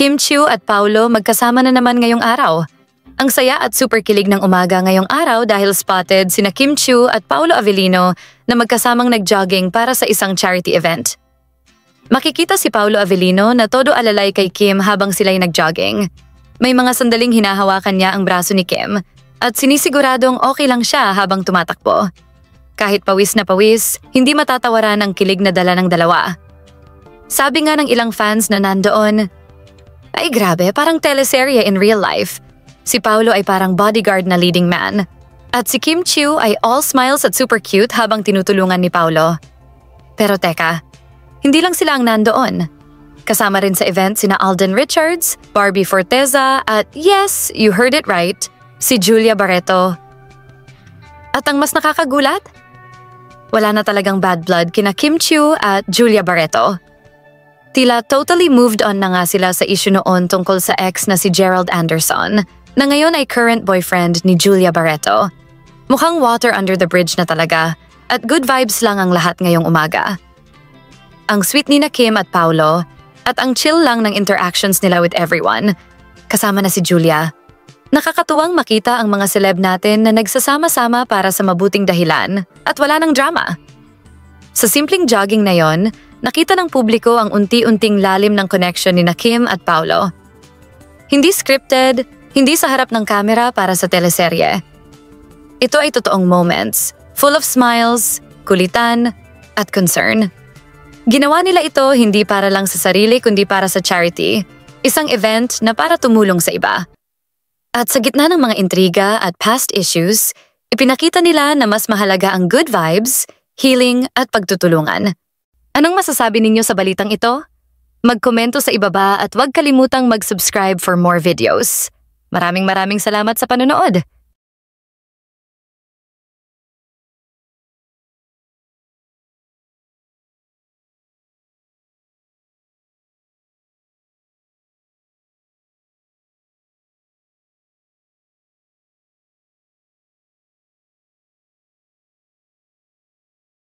Kim Chiu at Paulo magkasama na naman ngayong araw. Ang saya at super kilig ng umaga ngayong araw dahil spotted sina Kim Chiu at Paulo Avellino na magkasamang nag-jogging para sa isang charity event. Makikita si Paulo Avellino na todo alalay kay Kim habang sila'y nag-jogging. May mga sandaling hinahawakan niya ang braso ni Kim at sinisiguradong okay lang siya habang tumatakbo. Kahit pawis na pawis, hindi matatawaran ang kilig na dala ng dalawa. Sabi nga ng ilang fans na nandoon, "Ay grabe, parang teleserye in real life. Si Paulo ay parang bodyguard na leading man. At si Kim Chiu ay all smiles at super cute habang tinutulungan ni Paulo." Pero teka, hindi lang sila ang nandoon. Kasama rin sa event sina Alden Richards, Barbie Forteza at yes, you heard it right, si Julia Barreto. At ang mas nakakagulat? Wala na talagang bad blood kina Kim Chiu at Julia Barreto. Tila totally moved on na nga sila sa issue noon tungkol sa ex na si Gerald Anderson, na ngayon ay current boyfriend ni Julia Barreto. Mukhang water under the bridge na talaga at good vibes lang ang lahat ngayong umaga. Ang sweet ni na Kim at Paulo at ang chill lang ng interactions nila with everyone. Kasama na si Julia. Nakakatuwang makita ang mga celeb natin na nagsasama-sama para sa mabuting dahilan at wala ng drama. Sa simpleng jogging na yon, nakita ng publiko ang unti-unting lalim ng connection ni na Kim at Paulo. Hindi scripted, hindi sa harap ng kamera para sa teleserye. Ito ay totoong moments, full of smiles, kulitan, at concern. Ginawa nila ito hindi para lang sa sarili kundi para sa charity, isang event na para tumulong sa iba. At sa gitna ng mga intriga at past issues, ipinakita nila na mas mahalaga ang good vibes, healing at pagtutulungan. Anong masasabi ninyo sa balitang ito? Magkomento sa ibaba at huwag kalimutang mag-subscribe for more videos. Maraming salamat sa panonood.